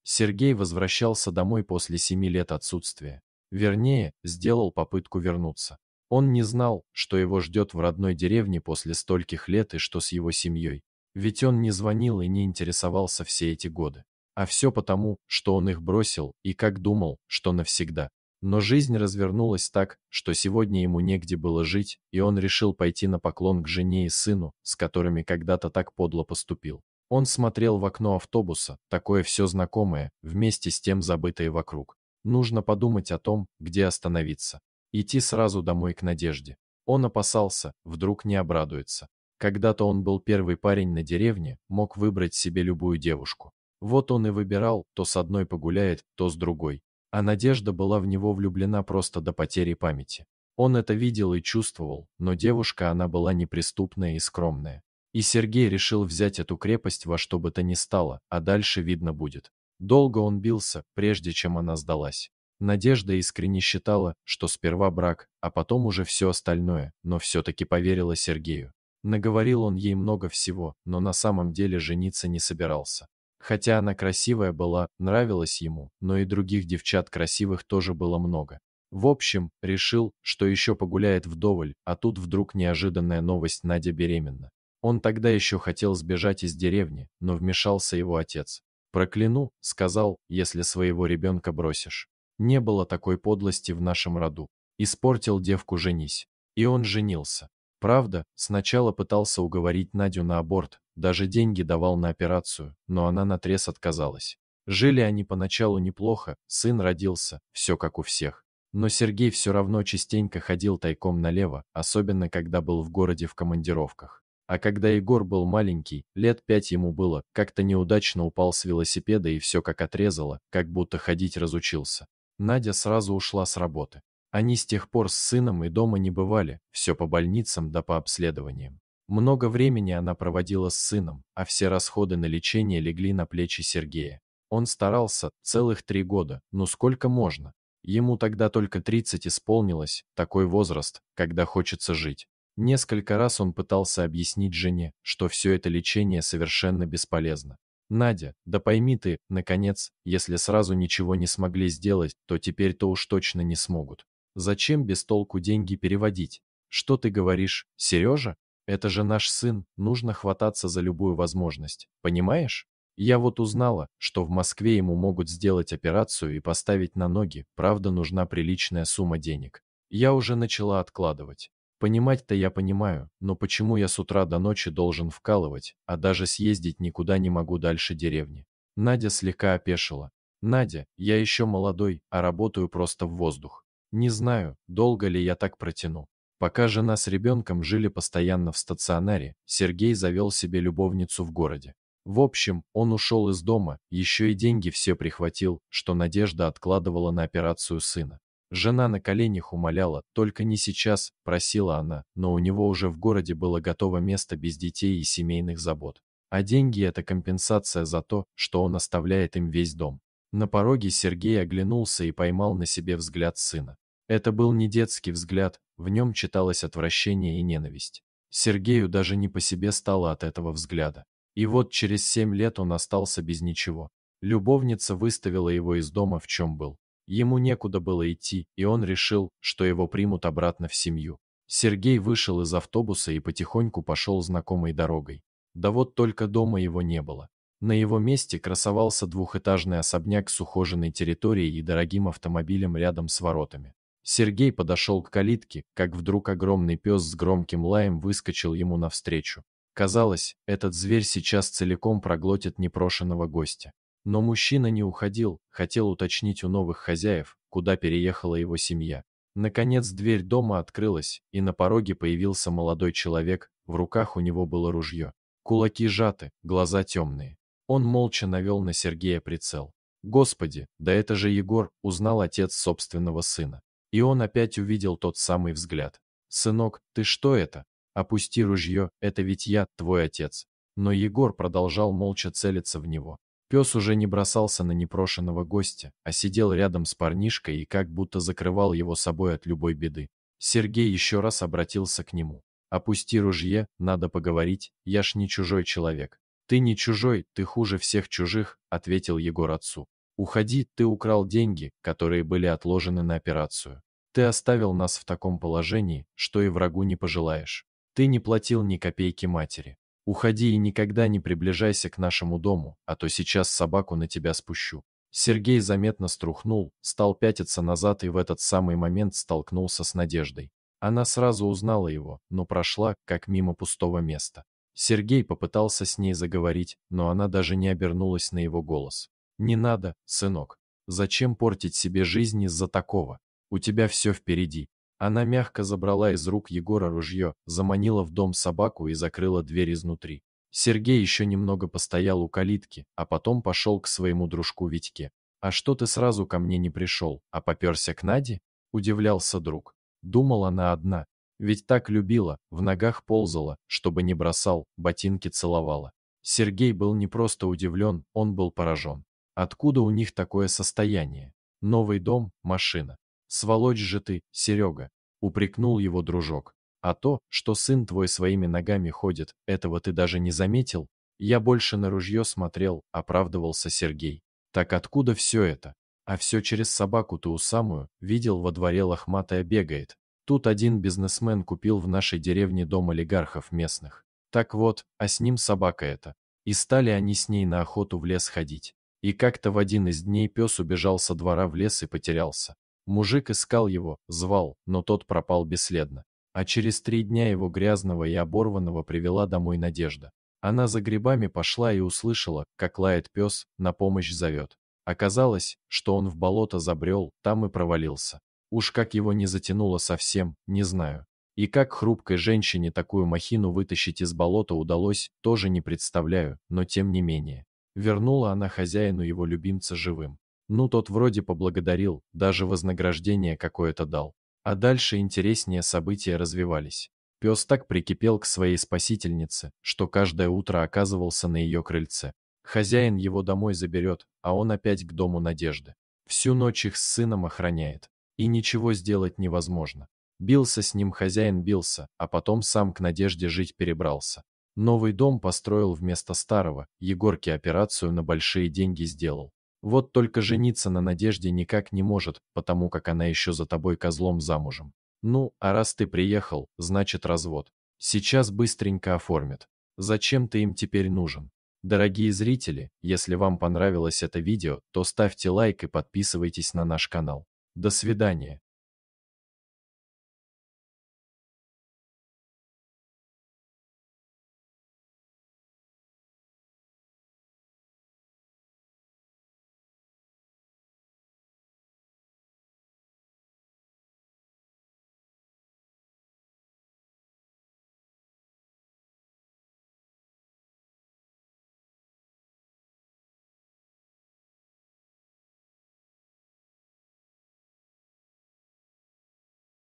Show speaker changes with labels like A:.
A: Сергей возвращался домой после 7 лет отсутствия. Вернее, сделал попытку вернуться. Он не знал, что его ждет в родной деревне после стольких лет и что с его семьей. Ведь он не звонил и не интересовался все эти годы. А все потому, что он их бросил и как думал, что навсегда. Но жизнь развернулась так, что сегодня ему негде было жить, и он решил пойти на поклон к жене и сыну, с которыми когда-то так подло поступил. Он смотрел в окно автобуса, такое все знакомое, вместе с тем забытое вокруг. Нужно подумать о том, где остановиться. Идти сразу домой к Надежде. Он опасался, вдруг не обрадуется. Когда-то он был первый парень на деревне, мог выбрать себе любую девушку. Вот он и выбирал, то с одной погуляет, то с другой. А Надежда была в него влюблена просто до потери памяти. Он это видел и чувствовал, но девушка она была неприступная и скромная. И Сергей решил взять эту крепость во что бы то ни стало, а дальше видно будет. Долго он бился, прежде чем она сдалась. Надежда искренне считала, что сперва брак, а потом уже все остальное, но все-таки поверила Сергею. Наговорил он ей много всего, но на самом деле жениться не собирался. Хотя она красивая была, нравилась ему, но и других девчат красивых тоже было много. В общем, решил, что еще погуляет вдоволь, а тут вдруг неожиданная новость: Надя беременна. Он тогда еще хотел сбежать из деревни, но вмешался его отец. «Прокляну», — сказал, — «если своего ребенка бросишь». Не было такой подлости в нашем роду. Испортил девку, женись. И он женился. Правда, сначала пытался уговорить Надю на аборт, даже деньги давал на операцию, но она наотрез отказалась. Жили они поначалу неплохо, сын родился, все как у всех. Но Сергей все равно частенько ходил тайком налево, особенно когда был в городе в командировках. А когда Егор был маленький, лет 5 ему было, как-то неудачно упал с велосипеда и все как отрезало, как будто ходить разучился. Надя сразу ушла с работы. Они с тех пор с сыном и дома не бывали, все по больницам да по обследованиям. Много времени она проводила с сыном, а все расходы на лечение легли на плечи Сергея. Он старался целых 3 года, ну сколько можно. Ему тогда только 30 исполнилось, такой возраст, когда хочется жить. Несколько раз он пытался объяснить жене, что все это лечение совершенно бесполезно. «Надя, да пойми ты, наконец, если сразу ничего не смогли сделать, то теперь-то уж точно не смогут. Зачем без толку деньги переводить? Что ты говоришь, Сережа? Это же наш сын, нужно хвататься за любую возможность, понимаешь? Я вот узнала, что в Москве ему могут сделать операцию и поставить на ноги, правда нужна приличная сумма денег. Я уже начала откладывать. Понимать-то я понимаю, но почему я с утра до ночи должен вкалывать, а даже съездить никуда не могу дальше деревни?» Надя слегка опешила. «Надя, я еще молодой, а работаю просто в воздух. Не знаю, долго ли я так протяну». Пока жена с ребенком жили постоянно в стационаре, Сергей завел себе любовницу в городе. В общем, он ушел из дома, еще и деньги все прихватил, что Надежда откладывала на операцию сына. Жена на коленях умоляла, только не сейчас, просила она, но у него уже в городе было готово место без детей и семейных забот. А деньги – это компенсация за то, что он оставляет им весь дом. На пороге Сергей оглянулся и поймал на себе взгляд сына. Это был не детский взгляд, в нем читалось отвращение и ненависть. Сергею даже не по себе стало от этого взгляда. И вот через 7 лет он остался без ничего. Любовница выставила его из дома, в чем был. Ему некуда было идти, и он решил, что его примут обратно в семью. Сергей вышел из автобуса и потихоньку пошел знакомой дорогой. Да вот только дома его не было. На его месте красовался двухэтажный особняк с ухоженной территорией и дорогим автомобилем рядом с воротами. Сергей подошел к калитке, как вдруг огромный пес с громким лаем выскочил ему навстречу. Казалось, этот зверь сейчас целиком проглотит непрошенного гостя. Но мужчина не уходил, хотел уточнить у новых хозяев, куда переехала его семья. Наконец дверь дома открылась, и на пороге появился молодой человек, в руках у него было ружье. Кулаки сжаты, глаза темные. Он молча навел на Сергея прицел. Господи, да это же Егор, узнал отец собственного сына. И он опять увидел тот самый взгляд. «Сынок, ты что это? Опусти ружье, это ведь я, твой отец». Но Егор продолжал молча целиться в него. Пес уже не бросался на непрошенного гостя, а сидел рядом с парнишкой и как будто закрывал его собой от любой беды. Сергей еще раз обратился к нему. «Опусти ружье, надо поговорить, я ж не чужой человек. «Ты не чужой, ты хуже всех чужих», — ответил Егор отцу. «Уходи, ты украл деньги, которые были отложены на операцию. Ты оставил нас в таком положении, что и врагу не пожелаешь. Ты не платил ни копейки матери. Уходи и никогда не приближайся к нашему дому, а то сейчас собаку на тебя спущу». Сергей заметно струхнул, стал пятиться назад и в этот самый момент столкнулся с Надеждой. Она сразу узнала его, но прошла, как мимо пустого места. Сергей попытался с ней заговорить, но она даже не обернулась на его голос. «Не надо, сынок. Зачем портить себе жизнь из-за такого? У тебя все впереди». Она мягко забрала из рук Егора ружье, заманила в дом собаку и закрыла дверь изнутри. Сергей еще немного постоял у калитки, а потом пошел к своему дружку Витьке. «А что ты сразу ко мне не пришел, а поперся к Наде?» – удивлялся друг. Думал, она одна. Ведь так любила, в ногах ползала, чтобы не бросал, ботинки целовала. Сергей был не просто удивлен, он был поражен. Откуда у них такое состояние? Новый дом, машина. Сволочь же ты, Серега, упрекнул его дружок. А то, что сын твой своими ногами ходит, этого ты даже не заметил? Я больше на ружье смотрел, оправдывался Сергей. Так откуда все это? А все через собаку ту самую, видел во дворе лохматая бегает. Тут один бизнесмен купил в нашей деревне дом олигархов местных. Так вот, а с ним собака эта. И стали они с ней на охоту в лес ходить. И как-то в один из дней пес убежал со двора в лес и потерялся. Мужик искал его, звал, но тот пропал бесследно. А через 3 дня его грязного и оборванного привела домой Надежда. Она за грибами пошла и услышала, как лает пес, на помощь зовет. Оказалось, что он в болото забрел, там и провалился. Уж как его не затянуло совсем, не знаю. И как хрупкой женщине такую махину вытащить из болота удалось, тоже не представляю, но тем не менее. Вернула она хозяину его любимца живым. Ну, тот вроде поблагодарил, даже вознаграждение какое-то дал. А дальше интереснее события развивались. Пес так прикипел к своей спасительнице, что каждое утро оказывался на ее крыльце. Хозяин его домой заберет, а он опять к дому Надежды. Всю ночь их с сыном охраняет. И ничего сделать невозможно. Бился с ним хозяин бился, а потом сам к Надежде жить перебрался. Новый дом построил вместо старого, Егорке операцию на большие деньги сделал. Вот только жениться на Надежде никак не может, потому как она еще за тобой козлом замужем. Ну, а раз ты приехал, значит развод. Сейчас быстренько оформят. Зачем ты им теперь нужен? Дорогие зрители, если вам понравилось это видео, то ставьте лайк и подписывайтесь на наш канал. До свидания.